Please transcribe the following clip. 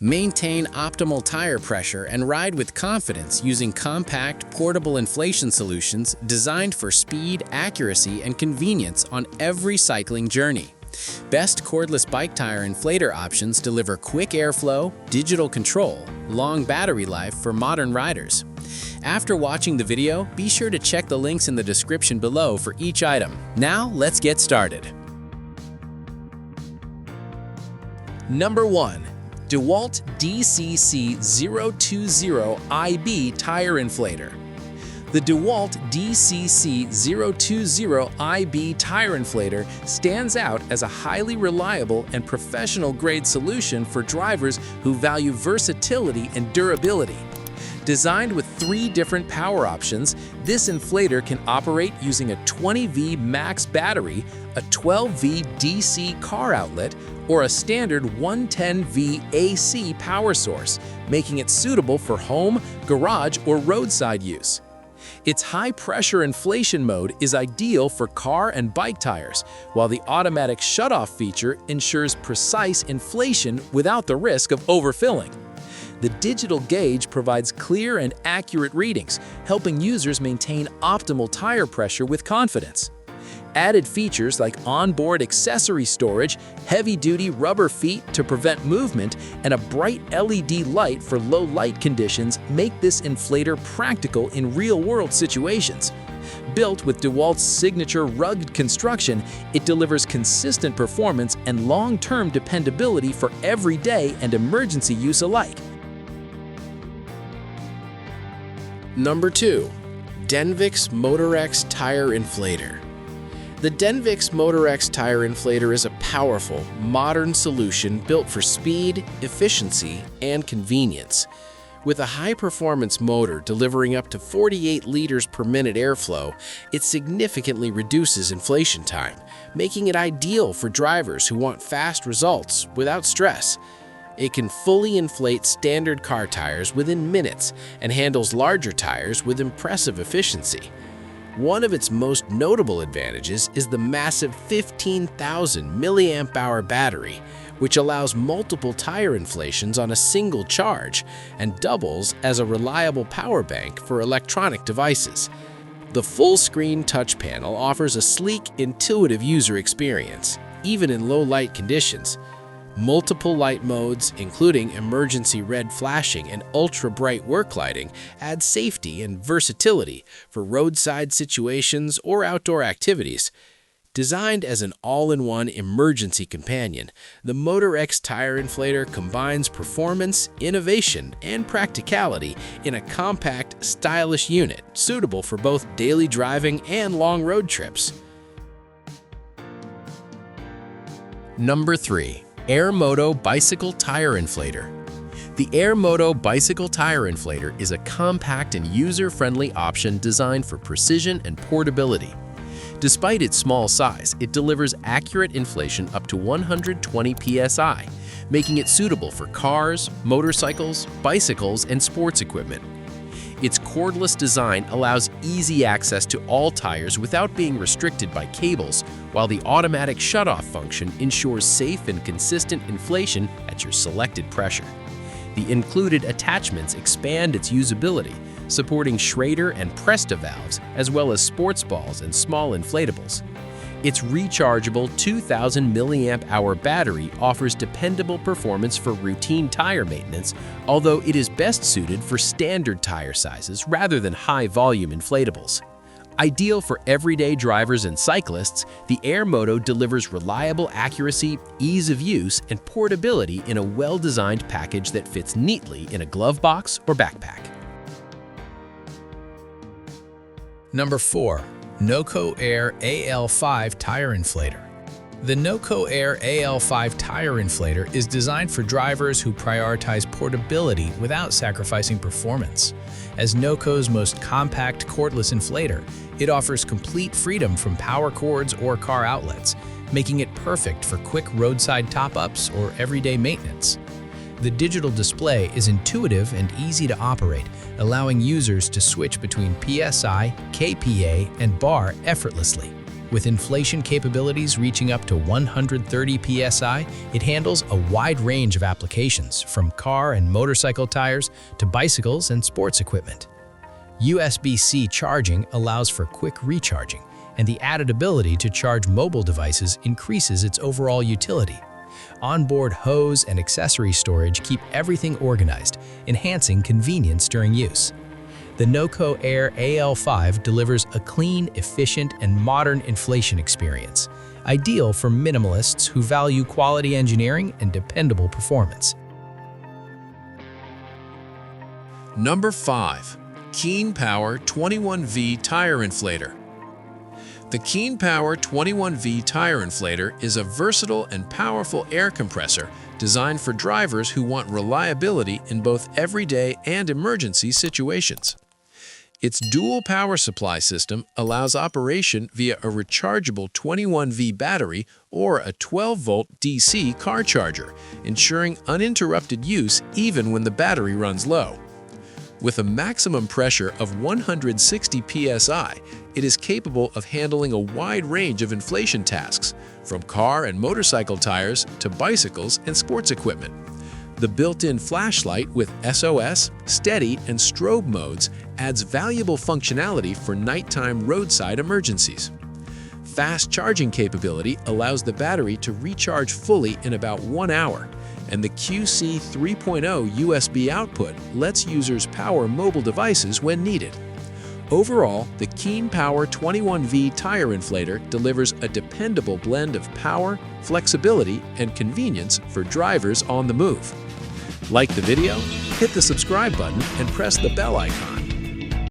Maintain optimal tire pressure and ride with confidence using compact, portable inflation solutions designed for speed, accuracy, and convenience on every cycling journey. Best cordless bike tire inflator options deliver quick airflow, digital control, long battery life for modern riders. After watching the video, be sure to check the links in the description below for each item. Now, let's get started. Number 1. DEWALT DCC020IB Tire Inflator. The DEWALT DCC020IB tire inflator stands out as a highly reliable and professional-grade solution for drivers who value versatility and durability. Designed with 3 different power options, this inflator can operate using a 20V max battery, a 12V DC car outlet, or a standard 110V AC power source, making it suitable for home, garage, or roadside use. Its high-pressure inflation mode is ideal for car and bike tires, while the automatic shutoff feature ensures precise inflation without the risk of overfilling. The digital gauge provides clear and accurate readings, helping users maintain optimal tire pressure with confidence. Added features like onboard accessory storage, heavy-duty rubber feet to prevent movement, and a bright LED light for low light conditions make this inflator practical in real-world situations. Built with DEWALT's signature rugged construction, it delivers consistent performance and long-term dependability for everyday and emergency use alike. Number 2. DENVIX MotorX Tire Inflator. The DENVIX MotorX tire inflator is a powerful, modern solution built for speed, efficiency, and convenience. With a high-performance motor delivering up to 48 liters per minute airflow, it significantly reduces inflation time, making it ideal for drivers who want fast results without stress. It can fully inflate standard car tires within minutes and handles larger tires with impressive efficiency. One of its most notable advantages is the massive 15,000 mAh battery, which allows multiple tire inflations on a single charge and doubles as a reliable power bank for electronic devices. The full-screen touch panel offers a sleek, intuitive user experience, even in low-light conditions. Multiple light modes, including emergency red flashing and ultra-bright work lighting, add safety and versatility for roadside situations or outdoor activities. Designed as an all-in-one emergency companion, the MotorX tire inflator combines performance, innovation, and practicality in a compact, stylish unit suitable for both daily driving and long road trips. Number 3. Airmoto Bicycle Tire Inflator. The Airmoto Bicycle Tire Inflator is a compact and user-friendly option designed for precision and portability. Despite its small size, it delivers accurate inflation up to 120 psi, making it suitable for cars, motorcycles, bicycles, and sports equipment. Its cordless design allows easy access to all tires without being restricted by cables, while the automatic shutoff function ensures safe and consistent inflation at your selected pressure. The included attachments expand its usability, supporting Schrader and Presta valves, as well as sports balls and small inflatables. Its rechargeable 2,000 mAh battery offers dependable performance for routine tire maintenance, although it is best suited for standard tire sizes rather than high-volume inflatables. Ideal for everyday drivers and cyclists, the Airmoto delivers reliable accuracy, ease of use, and portability in a well-designed package that fits neatly in a glove box or backpack. Number 4. NOCO Air AL5 Tire Inflator. The NOCO Air AL5 tire inflator is designed for drivers who prioritize portability without sacrificing performance. As NOCO's most compact cordless inflator, it offers complete freedom from power cords or car outlets, making it perfect for quick roadside top-ups or everyday maintenance. The digital display is intuitive and easy to operate, allowing users to switch between PSI, KPA, and bar effortlessly. With inflation capabilities reaching up to 130 psi, it handles a wide range of applications, from car and motorcycle tires to bicycles and sports equipment. USB-C charging allows for quick recharging, and the added ability to charge mobile devices increases its overall utility. Onboard hose and accessory storage keep everything organized, enhancing convenience during use. The NOCO Air AL5 delivers a clean, efficient, and modern inflation experience, ideal for minimalists who value quality engineering and dependable performance. Number 5. KeenPower 21V Tire Inflator. The KeenPower 21V Tire Inflator is a versatile and powerful air compressor designed for drivers who want reliability in both everyday and emergency situations. Its dual power supply system allows operation via a rechargeable 21V battery or a 12-volt DC car charger, ensuring uninterrupted use even when the battery runs low. With a maximum pressure of 160 psi, it is capable of handling a wide range of inflation tasks, from car and motorcycle tires to bicycles and sports equipment. The built-in flashlight with SOS, steady, and strobe modes adds valuable functionality for nighttime roadside emergencies. Fast charging capability allows the battery to recharge fully in about 1 hour, and the QC 3.0 USB output lets users power mobile devices when needed. Overall, the KeenPower 21V Tire Inflator delivers a dependable blend of power, flexibility, and convenience for drivers on the move. Like the video, hit the subscribe button, and press the bell icon.